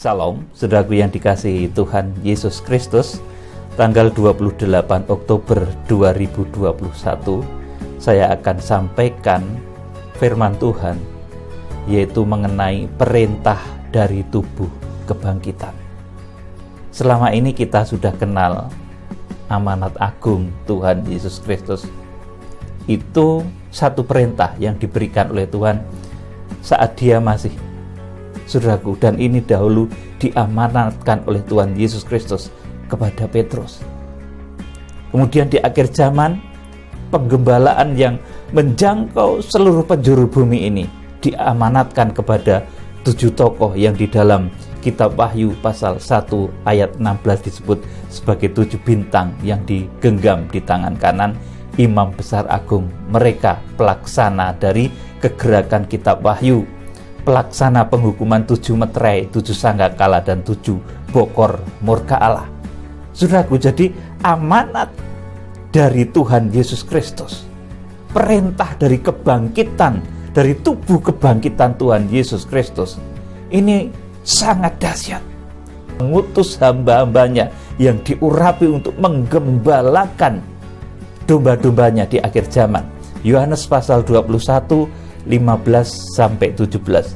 Salam, saudaraku yang dikasihi Tuhan Yesus Kristus. Tanggal 28 Oktober 2021, saya akan sampaikan firman Tuhan, yaitu mengenai perintah dari tubuh kebangkitan. Selama ini kita sudah kenal amanat agung Tuhan Yesus Kristus. Itu satu perintah yang diberikan oleh Tuhan saat dia masih saudaraku, dan ini dahulu diamanatkan oleh Tuhan Yesus Kristus kepada Petrus. Kemudian di akhir zaman, penggembalaan yang menjangkau seluruh penjuru bumi ini diamanatkan kepada 7 tokoh yang di dalam kitab Wahyu pasal 1 ayat 16 disebut sebagai 7 bintang yang digenggam di tangan kanan Imam Besar Agung. Mereka pelaksana dari kegerakan kitab Wahyu, pelaksana penghukuman 7 meterai, 7 sangkakala, dan 7 bokor murka Allah. Saudaraku, jadi amanat dari Tuhan Yesus Kristus, perintah dari kebangkitan, dari tubuh kebangkitan Tuhan Yesus Kristus, ini sangat dahsyat. Mengutus hamba-hambanya yang diurapi untuk menggembalakan domba-dombanya di akhir zaman. Yohanes pasal 21 15-17.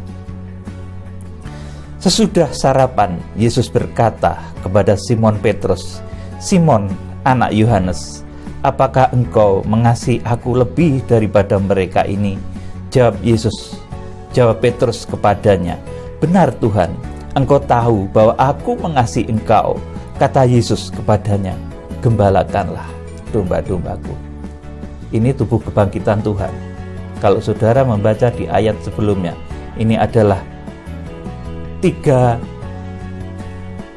Sesudah sarapan, Yesus berkata kepada Simon Petrus, "Simon, anak Yohanes, apakah engkau mengasihi aku lebih daripada mereka ini?" Jawab Petrus kepadanya, "Benar Tuhan, engkau tahu bahwa aku mengasihi engkau." Kata Yesus kepadanya, "Gembalakanlah domba-dombaku." Ini tubuh kebangkitan Tuhan. Kalau saudara membaca di ayat sebelumnya, ini adalah 3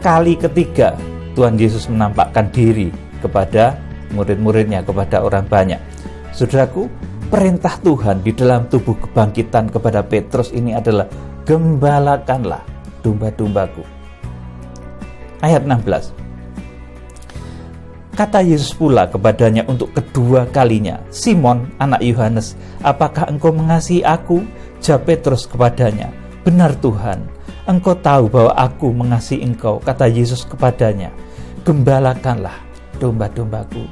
kali ketiga Tuhan Yesus menampakkan diri kepada murid-muridnya, kepada orang banyak. Saudaraku, perintah Tuhan di dalam tubuh kebangkitan kepada Petrus ini adalah gembalakanlah domba-dombaku. Ayat 16. Kata Yesus pula kepadanya untuk kedua kalinya, "Simon, anak Yohanes, apakah engkau mengasihi aku?" Jawab Petrus kepadanya, "Benar Tuhan, engkau tahu bahwa aku mengasihi engkau." Kata Yesus kepadanya, "Gembalakanlah domba-dombaku."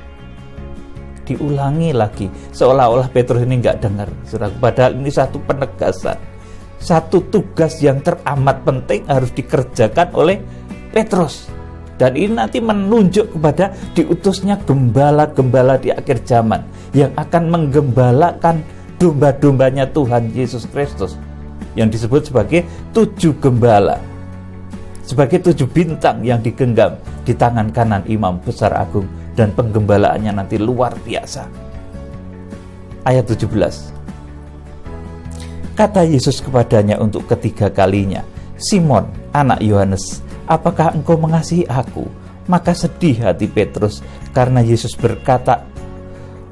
Diulangi lagi, seolah-olah Petrus ini nggak dengar. Padahal ini satu penegasan, satu tugas yang teramat penting harus dikerjakan oleh Petrus. Dan ini nanti menunjuk kepada diutusnya gembala-gembala di akhir zaman yang akan menggembalakan domba-dombanya Tuhan Yesus Kristus, yang disebut sebagai 7 gembala, sebagai 7 bintang yang digenggam di tangan kanan Imam Besar Agung, dan penggembalaannya nanti luar biasa. Ayat 17. Kata Yesus kepadanya untuk ketiga kalinya, "Simon, anak Yohanes, apakah engkau mengasihi aku?" Maka sedih hati Petrus karena Yesus berkata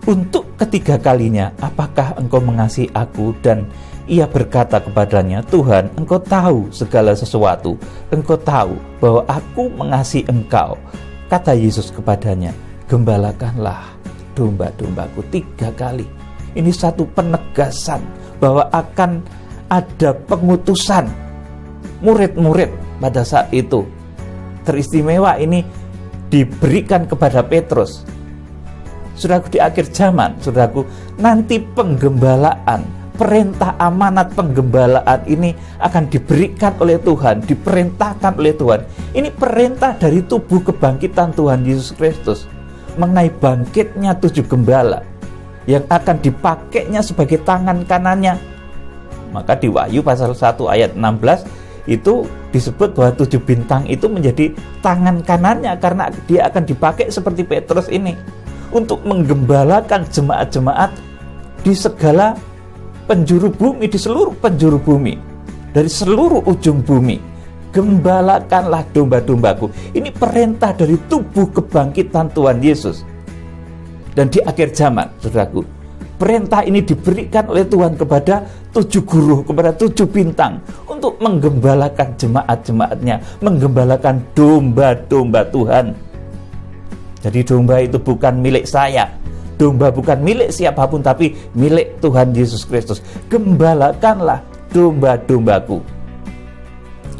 untuk ketiga kalinya, "Apakah engkau mengasihi aku?" Dan ia berkata kepadanya, "Tuhan, engkau tahu segala sesuatu. Engkau tahu bahwa aku mengasihi engkau." Kata Yesus kepadanya, "Gembalakanlah domba-dombaku." 3 kali. Ini satu penegasan bahwa akan ada pengutusan murid-murid pada saat itu. Teristimewa ini diberikan kepada Petrus. Saudaraku, di akhir zaman, saudaraku, nanti penggembalaan, perintah amanat penggembalaan ini akan diberikan oleh Tuhan, diperintahkan oleh Tuhan. Ini perintah dari tubuh kebangkitan Tuhan Yesus Kristus mengenai bangkitnya 7 gembala yang akan dipakainya sebagai tangan kanannya. Maka di Wahyu pasal 1 ayat 16 itu disebut bahwa 7 bintang itu menjadi tangan kanannya, karena dia akan dipakai seperti Petrus ini untuk menggembalakan jemaat-jemaat di segala penjuru bumi, di seluruh penjuru bumi, dari seluruh ujung bumi. Gembalakanlah domba-dombaku. Ini perintah dari tubuh kebangkitan Tuhan Yesus. Dan di akhir zaman, saudaraku, perintah ini diberikan oleh Tuhan kepada 7 guru, kepada 7 bintang untuk menggembalakan jemaat-jemaatnya, menggembalakan domba-domba Tuhan. Jadi domba itu bukan milik saya, domba bukan milik siapapun, tapi milik Tuhan Yesus Kristus. Gembalakanlah domba-dombaku.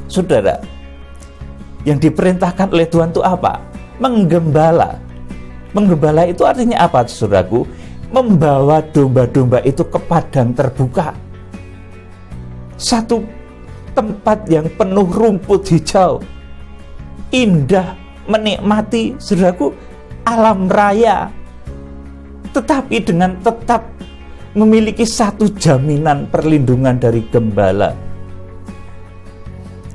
Saudara, Yang diperintahkan oleh Tuhan itu apa? Menggembala. Menggembala itu artinya apa, saudaraku? Membawa domba-domba itu ke padang terbuka. Satu tempat yang penuh rumput hijau, indah, menikmati, saudaraku, alam raya, tetapi dengan tetap memiliki satu jaminan perlindungan dari gembala.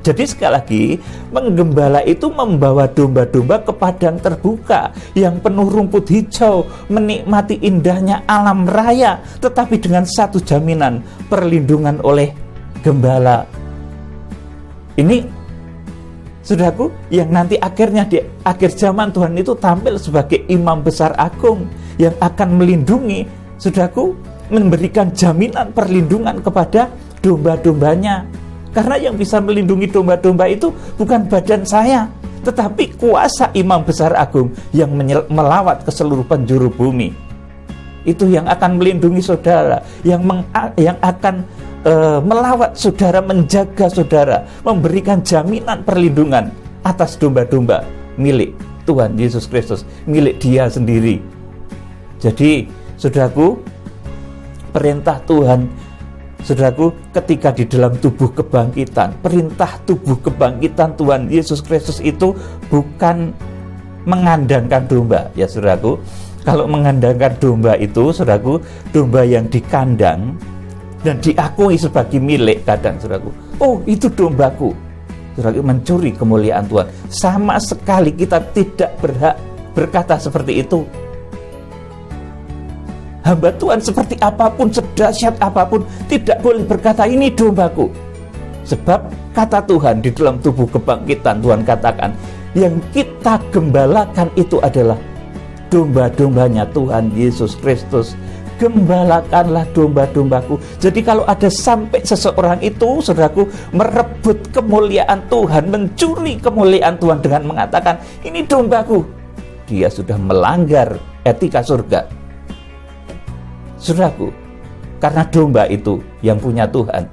Jadi sekali lagi, menggembala itu membawa domba-domba ke padang terbuka yang penuh rumput hijau, menikmati indahnya alam raya, tetapi dengan satu jaminan perlindungan oleh gembala. Ini, saudaraku, yang nanti akhirnya di akhir zaman Tuhan itu tampil sebagai imam besar agung yang akan melindungi, saudaraku, memberikan jaminan perlindungan kepada domba-dombanya. Karena yang bisa melindungi domba-domba itu bukan badan saya, tetapi kuasa imam besar agung yang melawat ke seluruh penjuru bumi. Itu yang akan melindungi saudara, yang akan melawat saudara, menjaga saudara, memberikan jaminan perlindungan atas domba-domba milik Tuhan Yesus Kristus, milik Dia sendiri. Jadi, saudaraku, perintah Tuhan, saudaraku, ketika di dalam tubuh kebangkitan, perintah tubuh kebangkitan Tuhan Yesus Kristus itu bukan mengandangkan domba, ya saudaraku. Kalau mengandangkan domba itu, saudaraku, domba yang dikandang dan diakui sebagai milik kadang, saudaraku, oh itu dombaku, saudaraku, mencuri kemuliaan Tuhan. Sama sekali kita tidak berhak berkata seperti itu. Hamba Tuhan seperti apapun, sedahsyat apapun, tidak boleh berkata ini dombaku. Sebab kata Tuhan di dalam tubuh kebangkitan, Tuhan katakan yang kita gembalakan itu adalah domba-dombanya Tuhan Yesus Kristus. Gembalakanlah domba-dombaku. Jadi kalau ada sampai seseorang itu, saudaraku, merebut kemuliaan Tuhan, mencuri kemuliaan Tuhan dengan mengatakan ini dombaku, dia sudah melanggar etika surga. Saudaraku, karena domba itu yang punya Tuhan,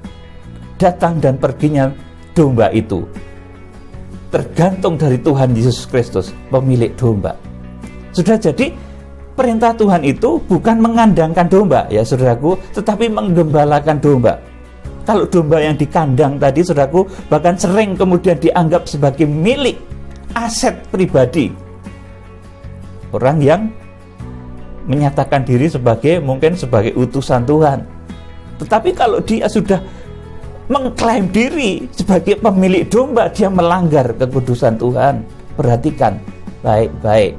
datang dan perginya domba itu tergantung dari Tuhan Yesus Kristus, pemilik domba. Sudah, jadi perintah Tuhan itu bukan mengandangkan domba, ya saudaraku, tetapi menggembalakan domba. Kalau domba yang di kandang tadi, saudaraku, bahkan sering kemudian dianggap sebagai milik, aset pribadi orang yang menyatakan diri mungkin sebagai utusan Tuhan. Tetapi kalau dia sudah mengklaim diri sebagai pemilik domba, dia melanggar kekudusan Tuhan. Perhatikan baik-baik.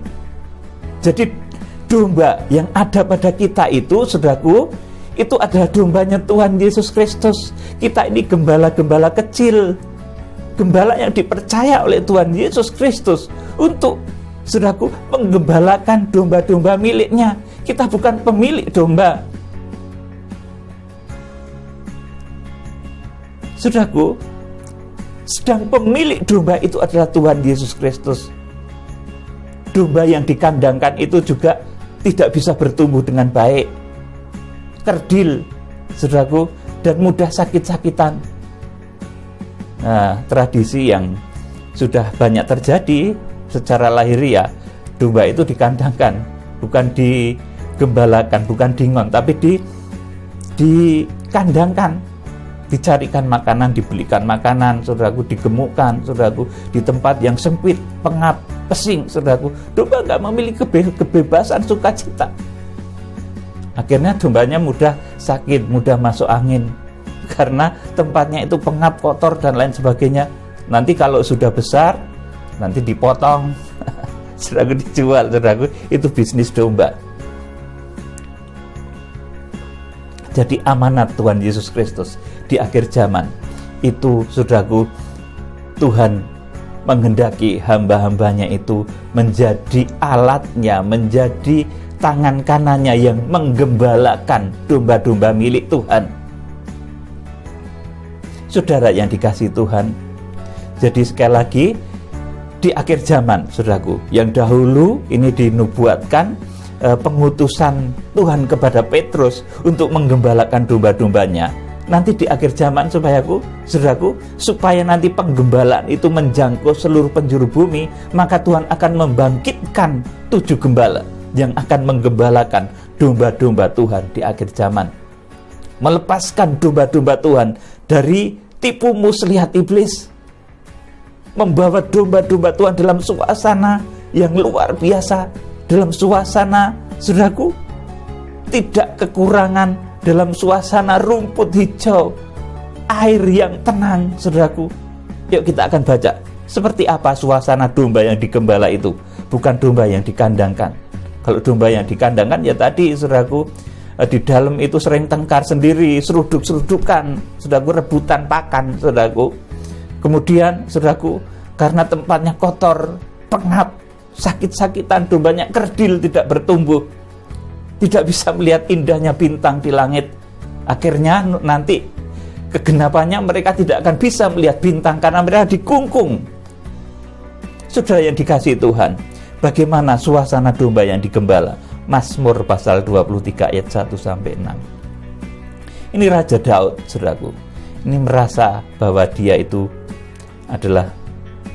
Jadi domba yang ada pada kita itu, saudaraku, itu adalah dombanya Tuhan Yesus Kristus. Kita ini gembala-gembala kecil, gembala yang dipercaya oleh Tuhan Yesus Kristus untuk, saudaraku, menggembalakan domba-domba miliknya. Kita bukan pemilik domba. Saudaraku, sedang pemilik domba itu adalah Tuhan Yesus Kristus. Domba yang dikandangkan itu juga tidak bisa bertumbuh dengan baik, kerdil, saudaraku, dan mudah sakit-sakitan. Nah, tradisi yang sudah banyak terjadi secara lahiriah, domba itu dikandangkan, bukan digembalakan, bukan dingon, tapi dikandangkan, dicarikan makanan, dibelikan makanan, saudaraku, digemukkan, saudaraku, di tempat yang sempit, pengap, pesing, saudaraku. Domba nggak memiliki kebebasan sukacita. Akhirnya dombanya mudah sakit, mudah masuk angin, karena tempatnya itu pengap, kotor, dan lain sebagainya. Nanti kalau sudah besar, nanti dipotong, saudaraku, dijual, saudaraku. Itu bisnis domba. Jadi amanat Tuhan Yesus Kristus di akhir zaman itu, saudaraku, Tuhan menghendaki hamba-hambanya itu menjadi alatnya, menjadi tangan kanannya yang menggembalakan domba-domba milik Tuhan. Saudara yang dikasihi Tuhan, jadi sekali lagi, di akhir zaman, saudaraku, yang dahulu ini dinubuatkan pengutusan Tuhan kepada Petrus untuk menggembalakan domba-dombanya. nanti di akhir zaman saudaraku, supaya nanti penggembalaan itu menjangkau seluruh penjuru bumi, maka Tuhan akan membangkitkan 7 gembala yang akan menggembalakan domba-domba Tuhan di akhir zaman. Melepaskan domba-domba Tuhan dari tipu muslihat iblis. Membawa domba-domba Tuhan dalam suasana yang luar biasa, dalam suasana, saudaraku, tidak kekurangan, dalam suasana rumput hijau, air yang tenang, saudaraku. Yuk kita akan baca seperti apa suasana domba yang digembala itu, bukan domba yang dikandangkan. Kalau domba yang dikandangkan ya tadi, saudaraku, di dalam itu sering tengkar sendiri, seruduk-serudukan, saudaraku, rebutan pakan, saudaraku. Kemudian, saudaraku, karena tempatnya kotor, pengap, sakit-sakitan, dombanya kerdil, tidak bertumbuh, tidak bisa melihat indahnya bintang di langit. Akhirnya nanti kegenapannya mereka tidak akan bisa melihat bintang karena mereka dikungkung. Saudara yang dikasihi Tuhan, bagaimana suasana domba yang digembala? Mazmur pasal 23 ayat 1-6. Ini Raja Daud, saudaraku. Ini merasa bahwa dia itu adalah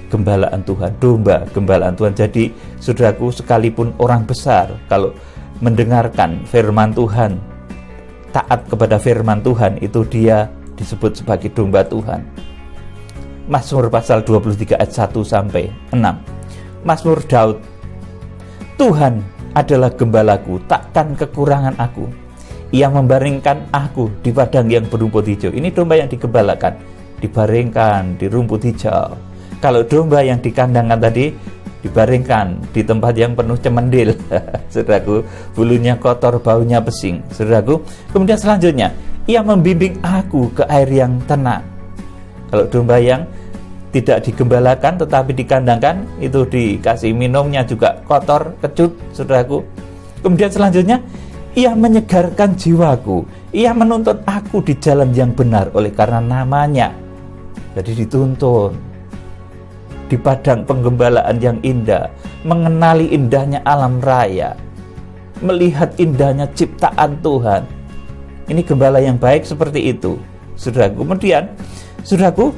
gembalaan Tuhan, domba gembalaan Tuhan. Jadi saudaraku, sekalipun orang besar, kalau mendengarkan firman Tuhan, taat kepada firman Tuhan, itu dia disebut sebagai domba Tuhan. Mazmur pasal 23 ayat 1-6. Mazmur Daud, Tuhan adalah gembalaku, takkan kekurangan aku. Ia membaringkan aku di padang yang berumput hijau. Ini domba yang digembalakan, dibaringkan di rumput hijau. Kalau domba yang dikandangkan tadi, dibaringkan di tempat yang penuh cemendil, saudaraku, bulunya kotor, baunya pesing, saudaraku. Kemudian selanjutnya, ia membimbing aku ke air yang tenang. Kalau domba yang tidak digembalakan tetapi dikandangkan, itu dikasih minumnya juga kotor, kecut, saudaraku. Kemudian selanjutnya, ia menyegarkan jiwaku, ia menuntun aku di jalan yang benar oleh karena namanya. Jadi dituntun di padang penggembalaan yang indah, mengenali indahnya alam raya, melihat indahnya ciptaan Tuhan. Ini gembala yang baik seperti itu, saudaraku. Kemudian, saudaraku,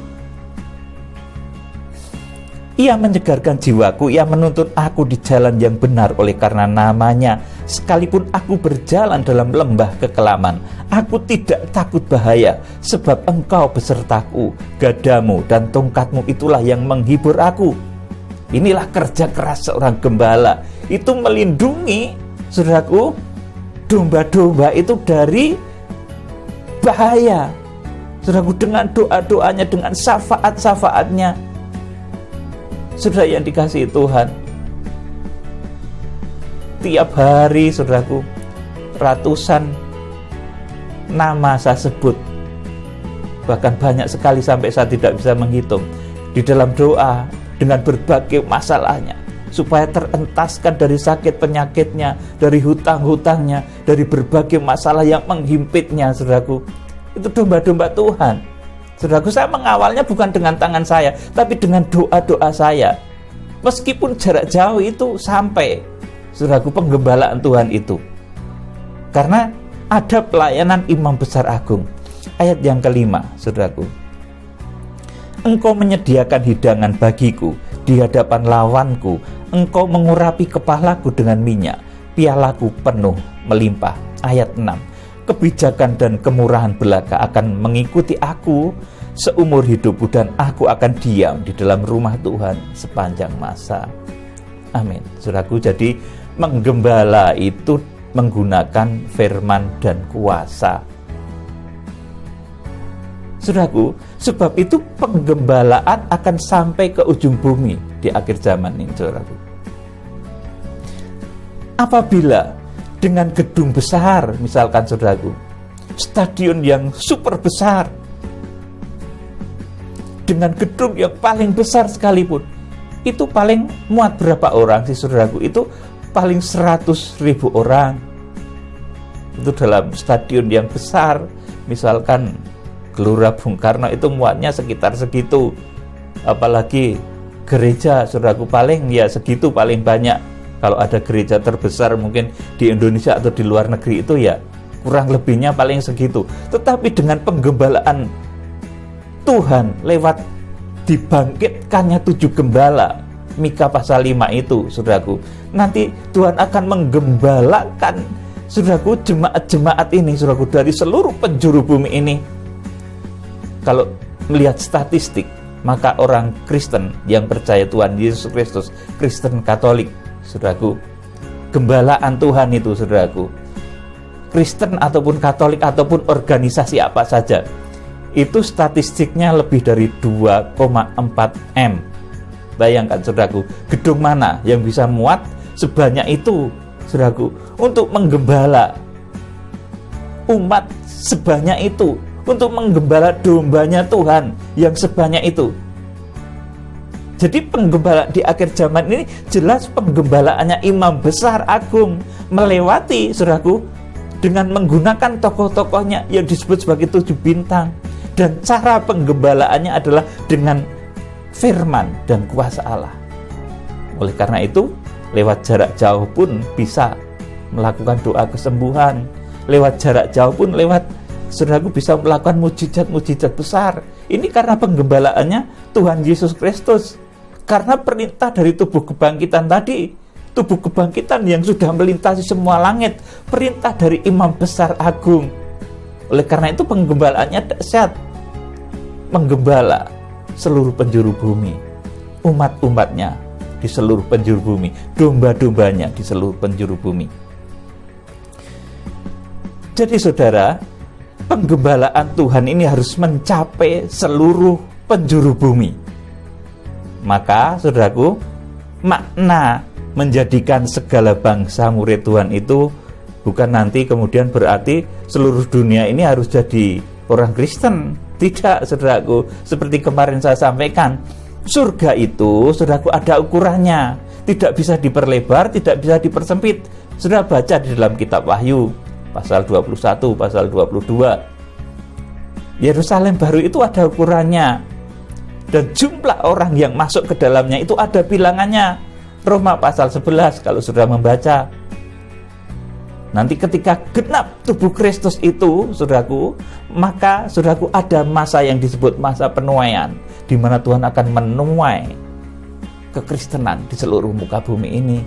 ia menyegarkan jiwaku, ia menuntun aku di jalan yang benar oleh karena namanya. Sekalipun aku berjalan dalam lembah kekelaman, aku tidak takut bahaya, sebab engkau besertaku, gadamu dan tongkatmu itulah yang menghibur aku. Inilah kerja keras seorang gembala, itu melindungi, saudaraku, domba-domba itu dari bahaya, saudaraku, dengan doa-doanya, dengan syafaat-syafaatnya. Saudara yang dikasihi Tuhan, tiap hari, saudaraku, ratusan nama saya sebut, bahkan banyak sekali sampai saya tidak bisa menghitung, di dalam doa dengan berbagai masalahnya, supaya terentaskan dari sakit penyakitnya, dari hutang-hutangnya, dari berbagai masalah yang menghimpitnya, saudaraku. Itu domba-domba Tuhan. Saudaraku, saya mengawalnya bukan dengan tangan saya, tapi dengan doa-doa saya. Meskipun jarak jauh itu sampai, saudaraku, penggembalaan Tuhan itu. Karena ada pelayanan imam besar agung. Ayat yang kelima, saudaraku. Engkau menyediakan hidangan bagiku di hadapan lawanku. Engkau mengurapi kepalaku dengan minyak. Pialaku penuh melimpah. Ayat 6. Kebijakan dan kemurahan belaka akan mengikuti aku seumur hidupku, dan aku akan diam di dalam rumah Tuhan sepanjang masa. Amin. Saudaraku, jadi menggembala itu menggunakan firman dan kuasa. Saudaraku, sebab itu penggembalaan akan sampai ke ujung bumi di akhir zaman ini, saudaraku. Apabila dengan gedung besar, misalkan, saudaraku, stadion yang super besar, dengan gedung yang paling besar sekalipun, itu paling muat berapa orang sih, saudaraku? Itu paling 100.000 orang. Itu dalam stadion yang besar, misalkan Gelora Bung Karno, itu muatnya sekitar segitu. Apalagi gereja, saudaraku, paling ya segitu, paling banyak. Kalau ada gereja terbesar mungkin di Indonesia atau di luar negeri itu ya kurang lebihnya paling segitu. Tetapi dengan penggembalaan Tuhan lewat dibangkitkannya 7 gembala, Mika pasal 5 itu, saudaraku, nanti Tuhan akan menggembalakan, saudaraku, jemaat-jemaat ini, saudaraku, dari seluruh penjuru bumi ini. Kalau melihat statistik, maka orang Kristen yang percaya Tuhan Yesus Kristus, Kristen Katolik, saudaraku, gembalaan Tuhan itu, saudaraku, Kristen ataupun Katolik ataupun organisasi apa saja, itu statistiknya lebih dari 2,4 M. Bayangkan, saudaraku, gedung mana yang bisa muat sebanyak itu, saudaraku, untuk menggembala umat sebanyak itu, untuk menggembala dombanya Tuhan yang sebanyak itu. Jadi penggembalaan di akhir zaman ini jelas penggembalaannya imam besar agung, melewati, saudaraku, dengan menggunakan tokoh-tokohnya yang disebut sebagai 7 bintang. Dan cara penggembalaannya adalah dengan firman dan kuasa Allah. Oleh karena itu, lewat jarak jauh pun bisa melakukan doa kesembuhan. Lewat jarak jauh pun, saudaraku, bisa melakukan mujizat-mujizat besar. Ini karena penggembalaannya Tuhan Yesus Kristus. Karena perintah dari tubuh kebangkitan tadi, tubuh kebangkitan yang sudah melintasi semua langit, perintah dari imam besar agung. Oleh karena itu penggembalaannya dahsyat, menggembala seluruh penjuru bumi, umat-umatnya di seluruh penjuru bumi, domba-dombanya di seluruh penjuru bumi. Jadi saudara, penggembalaan Tuhan ini harus mencapai seluruh penjuru bumi. Maka saudaraku, makna menjadikan segala bangsa murid Tuhan itu bukan nanti kemudian berarti seluruh dunia ini harus jadi orang Kristen. Tidak, saudaraku. Seperti kemarin saya sampaikan, surga itu, saudaraku, ada ukurannya. Tidak bisa diperlebar, tidak bisa dipersempit. Saudara baca di dalam kitab Wahyu pasal 21, pasal 22. Yerusalem baru itu ada ukurannya. Dan jumlah orang yang masuk ke dalamnya itu ada bilangannya. Roma pasal 11 kalau saudara membaca. Nanti ketika genap tubuh Kristus itu, saudaraku, maka saudaraku ada masa yang disebut masa penuaian, di mana Tuhan akan menuai kekristenan di seluruh muka bumi ini,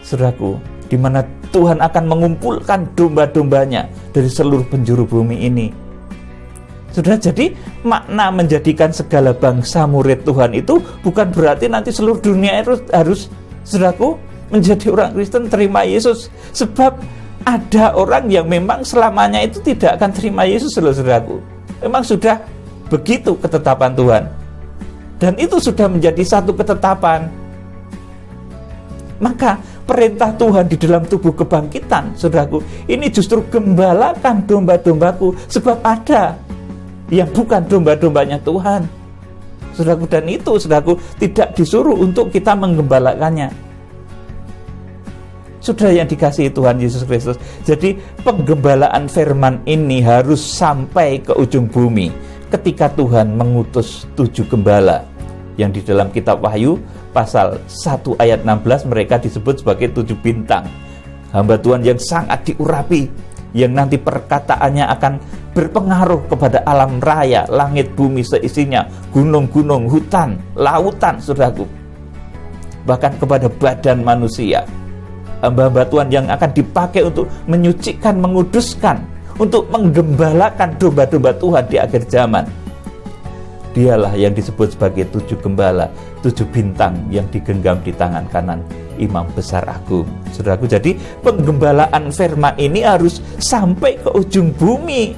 saudaraku, di mana Tuhan akan mengumpulkan domba-dombanya dari seluruh penjuru bumi ini. Saudara, jadi makna menjadikan segala bangsa murid Tuhan itu bukan berarti nanti seluruh dunia harus saudaraku, menjadi orang Kristen, terima Yesus. Sebab ada orang yang memang selamanya itu tidak akan terima Yesus, saudaraku. Memang sudah begitu ketetapan Tuhan. Dan itu sudah menjadi satu ketetapan. Maka perintah Tuhan di dalam tubuh kebangkitan, saudaraku, ini justru gembalakan domba-dombaku. Sebab ada yang bukan domba-dombanya Tuhan, saudaraku. Dan itu, saudaraku, tidak disuruh untuk kita menggembalakannya. Saudara yang dikasihi Tuhan Yesus Kristus, jadi penggembalaan firman ini harus sampai ke ujung bumi ketika Tuhan mengutus 7 gembala yang di dalam kitab Wahyu pasal 1 ayat 16 mereka disebut sebagai 7 bintang, hamba Tuhan yang sangat diurapi, yang nanti perkataannya akan berpengaruh kepada alam raya, langit bumi seisinya, gunung-gunung, hutan, lautan, saudaraku, bahkan kepada badan manusia. Hamba-hamba Tuhan yang akan dipakai untuk menyucikan, menguduskan, untuk menggembalakan domba-domba Tuhan di akhir zaman. Dialah yang disebut sebagai 7 gembala, 7 bintang yang digenggam di tangan kanan imam besar agung. Saudaraku, jadi penggembalaan firman ini harus sampai ke ujung bumi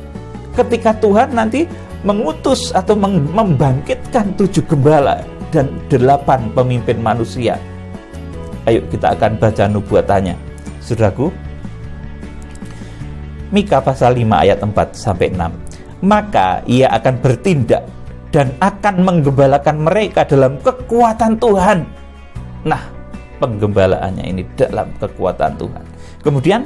ketika Tuhan nanti mengutus atau membangkitkan 7 gembala dan 8 pemimpin manusia. Ayo kita akan baca nubuatannya, saudaraku. Mika pasal 5 ayat 4-6. Maka ia akan bertindak dan akan menggembalakan mereka dalam kekuatan Tuhan. Nah, penggembalaannya ini dalam kekuatan Tuhan. Kemudian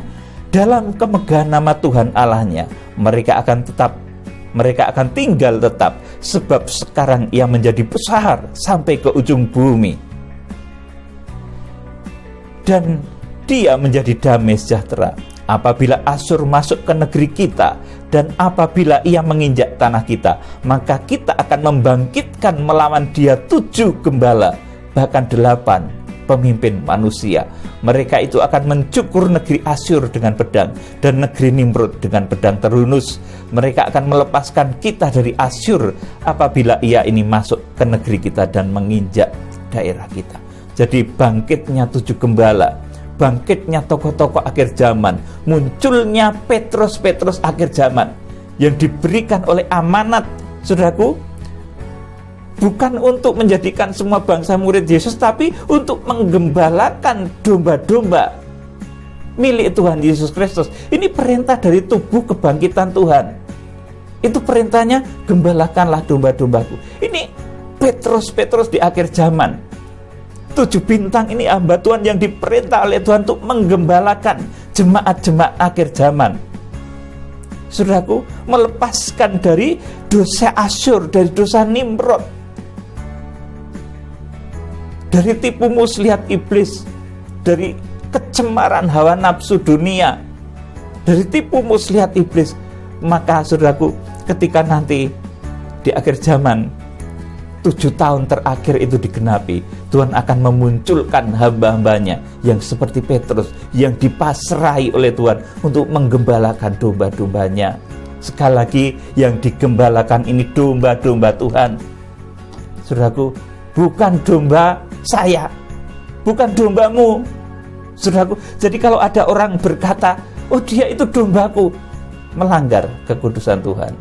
dalam kemegahan nama Tuhan Allahnya, mereka akan tinggal tetap, sebab sekarang ia menjadi besar sampai ke ujung bumi. Dan dia menjadi damai sejahtera. Apabila Asyur masuk ke negeri kita dan apabila ia menginjak tanah kita, maka kita akan membangkitkan melawan dia 7 gembala, bahkan 8 pemimpin manusia. Mereka itu akan mencukur negeri Asyur dengan pedang dan negeri Nimrod dengan pedang terhunus. Mereka akan melepaskan kita dari Asyur apabila ia ini masuk ke negeri kita dan menginjak daerah kita. Jadi bangkitnya 7 gembala, bangkitnya tokoh-tokoh akhir zaman, munculnya Petrus-Petrus akhir zaman yang diberikan oleh amanat, saudaraku, bukan untuk menjadikan semua bangsa murid Yesus, tapi untuk menggembalakan domba-domba milik Tuhan Yesus Kristus. Ini perintah dari tubuh kebangkitan Tuhan. Itu perintahnya, gembalakanlah domba-dombaku. Ini Petrus-Petrus di akhir zaman. 7 bintang ini hamba Tuhan yang diperintah oleh Tuhan untuk menggembalakan jemaat-jemaat akhir zaman. Saudaraku, melepaskan dari dosa Asyur, dari dosa Nimrod, dari tipu muslihat iblis, dari kecemaran hawa nafsu dunia, dari tipu muslihat iblis. Maka saudaraku, ketika nanti di akhir zaman 7 tahun terakhir itu digenapi, Tuhan akan memunculkan hamba-hambanya yang seperti Petrus, yang dipasrahi oleh Tuhan untuk menggembalakan domba-dombanya. Sekali lagi, yang digembalakan ini domba-domba Tuhan. Saudaraku, bukan domba saya, bukan dombamu. Saudaraku, jadi kalau ada orang berkata, oh dia itu dombaku, melanggar kekudusan Tuhan.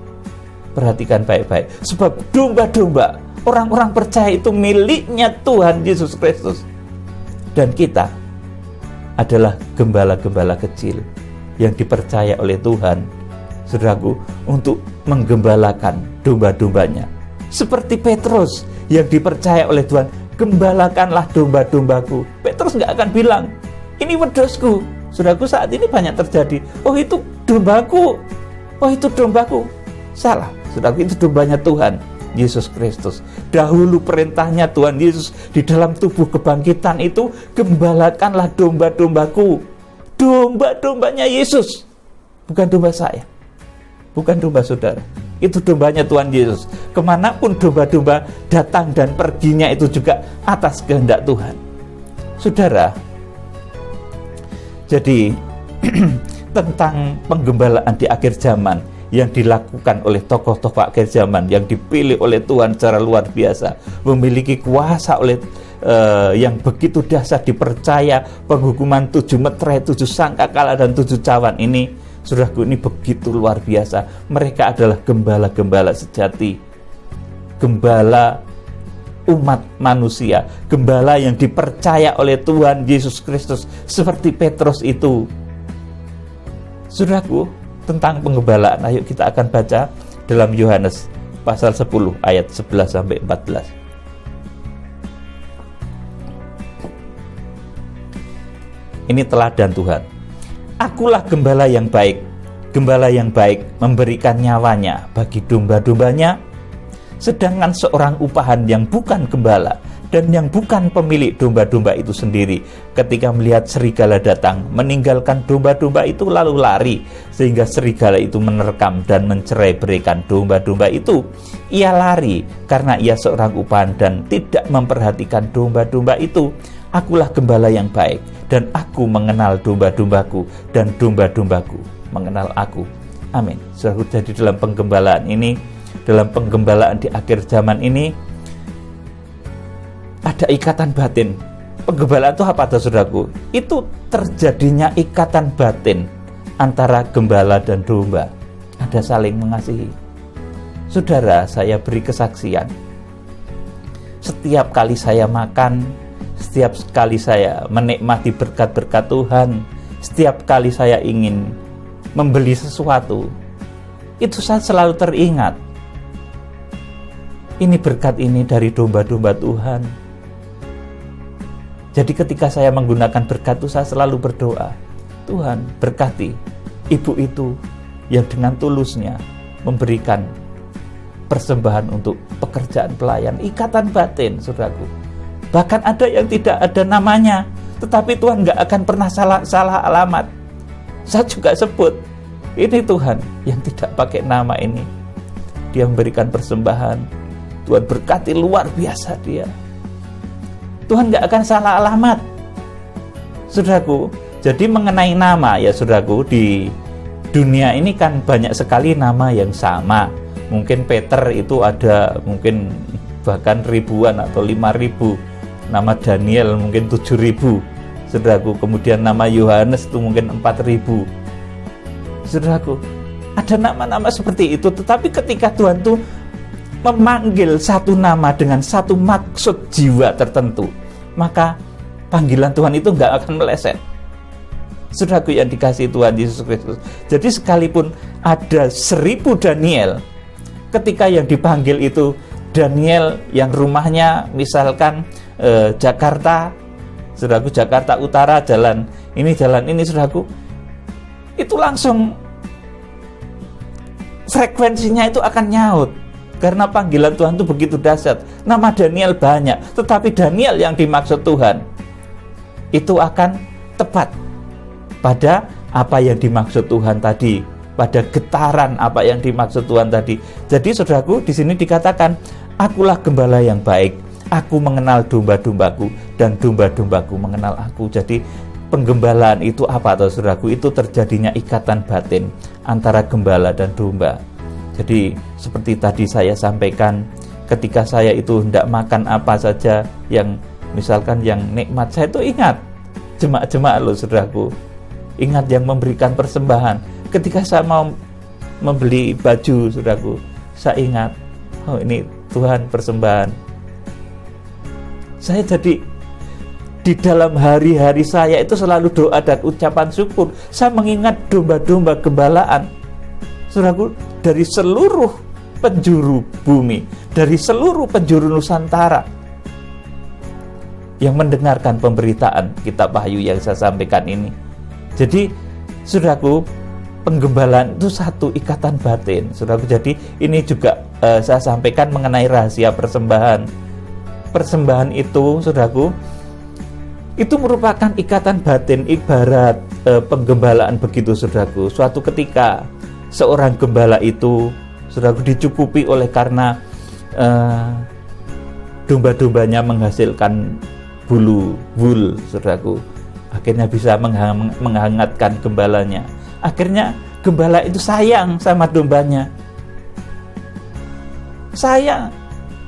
Perhatikan baik-baik, sebab domba-domba orang-orang percaya itu miliknya Tuhan Yesus Kristus. Dan kita adalah gembala-gembala kecil yang dipercaya oleh Tuhan, saudaraku, untuk menggembalakan domba-dombanya. Seperti Petrus yang dipercaya oleh Tuhan, gembalakanlah domba-dombaku. Petrus nggak akan bilang, ini wedosku. Saudaraku, saat ini banyak terjadi, oh itu dombaku, oh itu dombaku. Salah, saudaraku, itu dombanya Tuhan Yesus Kristus. Dahulu perintahnya Tuhan Yesus di dalam tubuh kebangkitan itu, gembalakanlah domba-dombaku. Domba-dombanya Yesus, bukan domba saya, bukan domba saudara. Itu dombanya Tuhan Yesus. Kemanapun domba-domba datang dan perginya itu juga atas kehendak Tuhan. Saudara, jadi tentang penggembalaan di akhir zaman yang dilakukan oleh tokoh-tokoh akhir zaman yang dipilih oleh Tuhan secara luar biasa, memiliki kuasa oleh yang begitu dahsyat, dipercaya penghukuman 7 meterai, 7 sangkakala dan 7 cawan ini. Saudaraku, ini begitu luar biasa. Mereka adalah gembala-gembala sejati, gembala umat manusia, gembala yang dipercaya oleh Tuhan Yesus Kristus seperti Petrus itu. Saudaraku, tentang penggembalaan, ayo kita akan baca dalam Yohanes pasal 10 ayat 11 sampai 14. Ini teladan Tuhan. Akulah gembala yang baik. Gembala yang baik memberikan nyawanya bagi domba-dombanya. Sedangkan seorang upahan yang bukan gembala dan yang bukan pemilik domba-domba itu sendiri, ketika melihat serigala datang, meninggalkan domba-domba itu lalu lari, sehingga serigala itu menerkam dan mencerai-beraikan domba-domba itu. Ia lari karena ia seorang upahan dan tidak memperhatikan domba-domba itu. Akulah gembala yang baik, dan aku mengenal domba-dombaku, dan domba-dombaku mengenal aku. Amin. Saudaraku, jadi dalam penggembalaan ini, dalam penggembalaan di akhir zaman ini, ada ikatan batin. Penggembalaan itu apa, saudaraku? Itu terjadinya ikatan batin antara gembala dan domba. Ada saling mengasihi. Saudara, saya beri kesaksian. Setiap kali saya makan, setiap kali saya menikmati berkat-berkat Tuhan, setiap kali saya ingin membeli sesuatu, itu saya selalu teringat, ini berkat ini dari domba-domba Tuhan. Jadi ketika saya menggunakan berkat itu, saya selalu berdoa, Tuhan berkati ibu itu yang dengan tulusnya memberikan persembahan untuk pekerjaan pelayan. Ikatan batin, saudaraku. Bahkan ada yang tidak ada namanya, tetapi Tuhan gak akan pernah salah alamat. saya juga sebut, ini Tuhan yang tidak pakai nama ini. Dia memberikan persembahan. Tuhan berkati luar biasa dia. Tuhan gak akan salah alamat, saudaraku. Jadi mengenai nama ya saudaraku, di dunia ini kan banyak sekali nama yang sama. Mungkin Peter itu ada mungkin bahkan ribuan atau 5.000. Nama Daniel mungkin 7.000, saudaraku. Kemudian nama Yohanes itu mungkin 4.000, saudaraku. Ada nama-nama seperti itu, tetapi ketika Tuhan tuh memanggil satu nama dengan satu maksud jiwa tertentu, maka panggilan Tuhan itu nggak akan meleset, saudaraku yang dikasihi Tuhan Yesus Kristus. Jadi sekalipun ada 1000 Daniel, ketika yang dipanggil itu Daniel yang rumahnya misalkan Jakarta, saudaraku, Jakarta Utara, jalan ini, saudaraku, itu langsung frekuensinya itu akan nyaut, karena panggilan Tuhan itu begitu dahsyat. Nama Daniel banyak, tetapi Daniel yang dimaksud Tuhan itu akan tepat pada apa yang dimaksud Tuhan tadi, pada getaran apa yang dimaksud Tuhan tadi. Jadi saudaraku, di sini dikatakan, akulah gembala yang baik, aku mengenal domba-dombaku dan domba-dombaku mengenal aku. Jadi penggembalaan itu apa atau saudaraku? Itu terjadinya ikatan batin antara gembala dan domba. Jadi seperti tadi saya sampaikan, ketika saya itu hendak makan apa saja yang misalkan yang nikmat, saya itu ingat jemaat-jemaat loh saudaraku, ingat yang memberikan persembahan. Ketika saya mau membeli baju, saudaraku, saya ingat, oh ini Tuhan persembahan. Saya jadi di dalam hari-hari saya itu selalu doa dan ucapan syukur. Saya mengingat domba-domba gembalaan, saudaraku, dari seluruh penjuru bumi, dari seluruh penjuru Nusantara yang mendengarkan pemberitaan kitab Wahyu yang saya sampaikan ini. Jadi saudaraku, penggembalaan itu satu ikatan batin, saudaraku. Jadi ini juga saya sampaikan mengenai rahasia persembahan. Persembahan itu, saudaraku, itu merupakan ikatan batin, ibarat penggembalaan begitu, saudaraku. Suatu ketika seorang gembala itu, saudaraku, dicukupi oleh karena domba-dombanya menghasilkan wool, saudaraku. Akhirnya bisa menghangatkan gembalanya. Akhirnya gembala itu sayang sama dombanya. Sayang,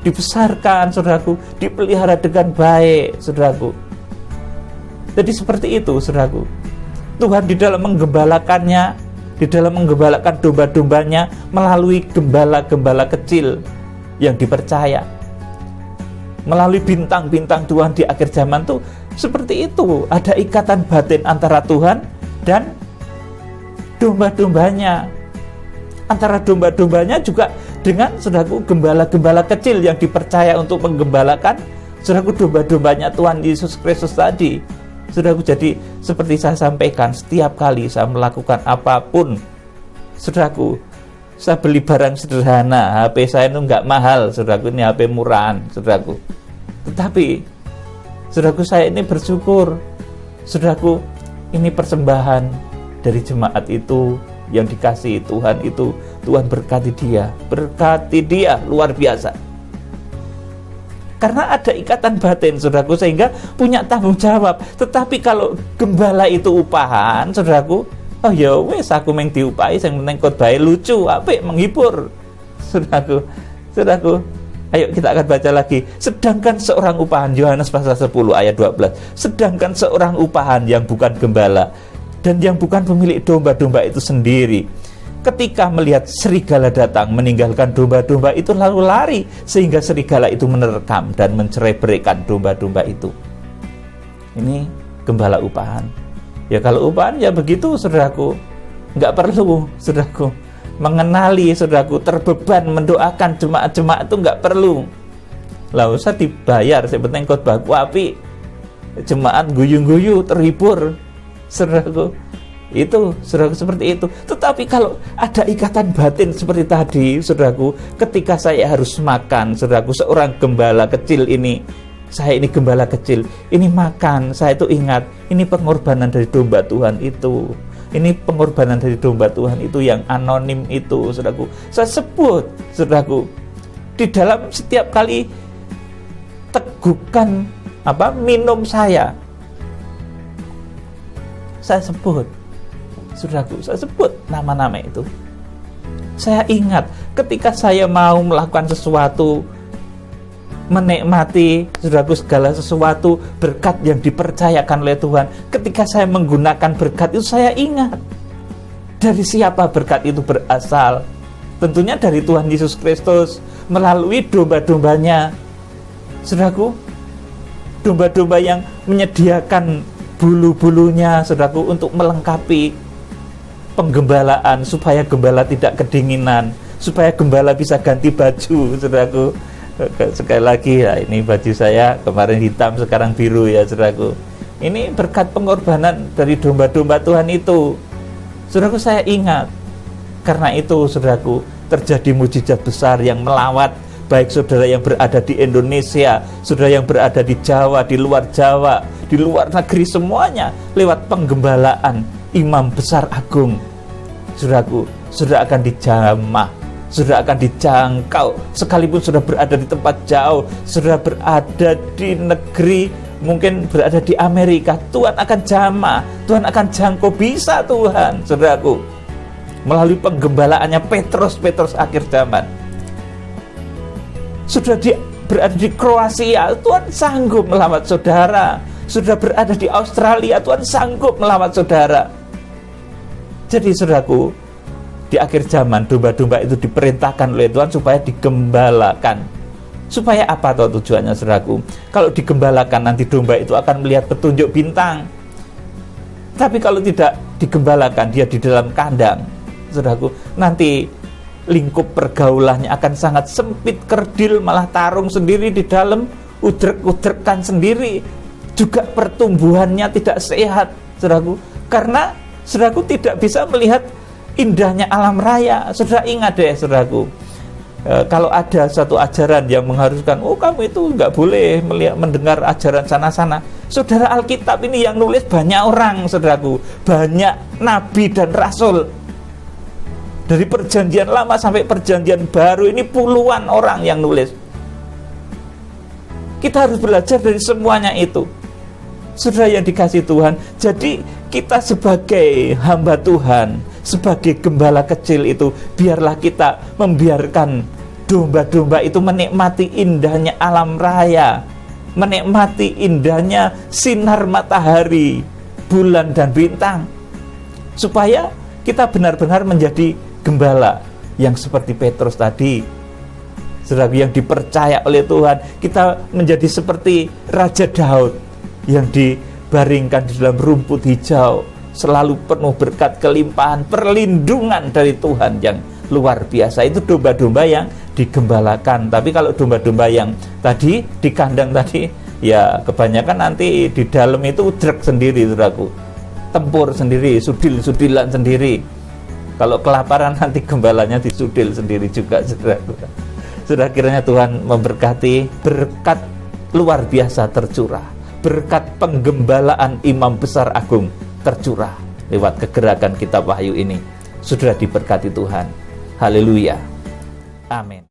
dibesarkan, saudaraku, dipelihara dengan baik, saudaraku. Jadi seperti itu, saudaraku. Tuhan di dalam menggembalakannya, di dalam menggembalakan domba-dombanya melalui gembala-gembala kecil yang dipercaya. Melalui bintang-bintang Tuhan di akhir zaman tuh seperti itu. Ada ikatan batin antara Tuhan dan domba-dombanya. Antara domba-dombanya juga dengan, saudaraku, gembala-gembala kecil yang dipercaya untuk menggembalakan, saudaraku, domba-dombanya Tuhan Yesus Kristus tadi. Saudaraku, jadi seperti saya sampaikan, setiap kali saya melakukan apapun, saudaraku, saya beli barang sederhana, HP saya itu nggak mahal, saudaraku, ini HP murahan, saudaraku. Tetapi, saudaraku, saya ini bersyukur, saudaraku, ini persembahan dari jemaat itu yang dikasihi Tuhan itu. Tuhan berkati dia luar biasa. Karena ada ikatan batin, saudaraku, sehingga punya tanggung jawab. Tetapi kalau gembala itu upahan, saudaraku, oh ya wes, aku meng diupahi, yang penting khotbah lucu, apik, menghibur, saudaraku. Ayo kita akan baca lagi. Sedangkan seorang upahan, Yohanes pasal 10 ayat 12. Sedangkan seorang upahan yang bukan gembala dan yang bukan pemilik domba-domba itu sendiri, ketika melihat serigala datang, meninggalkan domba-domba itu lalu lari, sehingga serigala itu menerkam dan mencerai-beraikan domba-domba itu. Ini gembala upahan. Ya kalau upahan ya begitu, saudaraku. Nggak perlu, saudaraku, mengenali, saudaraku, terbeban mendoakan jemaat-jemaat itu nggak perlu. Lah usah dibayar, yang penting khotbahku api, jemaat guyu-guyu, terhibur, saudaraku. Itu, saudaraku, seperti itu. Tetapi kalau ada ikatan batin seperti tadi, saudaraku, ketika saya harus makan, saudaraku, seorang gembala kecil ini, saya ini gembala kecil, ini makan, saya itu ingat, ini pengorbanan dari domba Tuhan itu. Ini pengorbanan dari domba Tuhan itu yang anonim itu, saudaraku. Saya sebut, saudaraku, di dalam setiap kali tegukan minum saya sebut, saudaraku, saya sebut nama-nama itu. Saya ingat ketika saya mau melakukan sesuatu, menikmati, saudaraku, segala sesuatu berkat yang dipercayakan oleh Tuhan. Ketika saya menggunakan berkat itu, saya ingat dari siapa berkat itu berasal. Tentunya dari Tuhan Yesus Kristus melalui domba-dombanya, saudaraku. Domba-domba yang menyediakan bulu-bulunya, saudaraku, untuk melengkapi penggembalaan, supaya gembala tidak kedinginan, supaya gembala bisa ganti baju, saudaraku. Sekali lagi ya, ini baju saya kemarin hitam sekarang biru ya, saudaraku. Ini berkat pengorbanan dari domba-domba Tuhan itu, saudaraku. Saya ingat, karena itu, saudaraku, terjadi mujizat besar yang melawat baik saudara yang berada di Indonesia, saudara yang berada di Jawa, di luar Jawa, di luar negeri, semuanya lewat penggembalaan imam besar agung. Saudaraku, saudara akan dijamah, saudara akan dijangkau, sekalipun saudara berada di tempat jauh, saudara berada di negeri, mungkin berada di Amerika, Tuhan akan jamah, Tuhan akan jangkau, bisa Tuhan, saudaraku, melalui penggembalaannya Petrus akhir zaman. Sudah berada di Kroasia, Tuhan sanggup melawat saudara. Sudah berada di Australia, Tuhan sanggup melawat saudara. Jadi, saudaraku, di akhir zaman domba-domba itu diperintahkan oleh Tuhan supaya digembalakan. Supaya apa toh tujuannya, saudaraku? Kalau digembalakan, nanti domba itu akan melihat petunjuk bintang. Tapi kalau tidak digembalakan, dia di dalam kandang, saudaraku, nanti lingkup pergaulannya akan sangat sempit, kerdil, malah tarung sendiri di dalam, udrek-udrekan sendiri. Juga pertumbuhannya tidak sehat, saudaraku, karena saudaraku tidak bisa melihat indahnya alam raya. Saudara ingat deh, saudaraku, kalau ada satu ajaran yang mengharuskan, kamu itu nggak boleh mendengar ajaran sana-sana. Saudara, Alkitab ini yang nulis banyak orang, saudaraku, banyak nabi dan rasul. Dari perjanjian lama sampai perjanjian baru ini puluhan orang yang nulis. Kita harus belajar dari semuanya itu, saudara yang dikasih Tuhan. Jadi kita sebagai hamba Tuhan, sebagai gembala kecil itu, biarlah kita membiarkan domba-domba itu menikmati indahnya alam raya, menikmati indahnya sinar matahari, bulan dan bintang, supaya kita benar-benar menjadi gembala yang seperti Petrus tadi, saudara, yang dipercaya oleh Tuhan. Kita menjadi seperti Raja Daud yang dibaringkan di dalam rumput hijau, selalu penuh berkat, kelimpahan, perlindungan dari Tuhan yang luar biasa. Itu domba-domba yang digembalakan. Tapi kalau domba-domba yang tadi di kandang tadi, ya kebanyakan nanti di dalam itu udrek sendiri, saudaraku, tempur sendiri, sudil-sudilan sendiri. Kalau kelaparan nanti gembalanya disudil sendiri juga, saudaraku. Sudah, kiranya Tuhan memberkati, berkat luar biasa tercurah, berkat penggembalaan imam besar agung tercurah lewat kegerakan kitab Wahyu ini. Sudah diberkati Tuhan. Haleluya. Amin.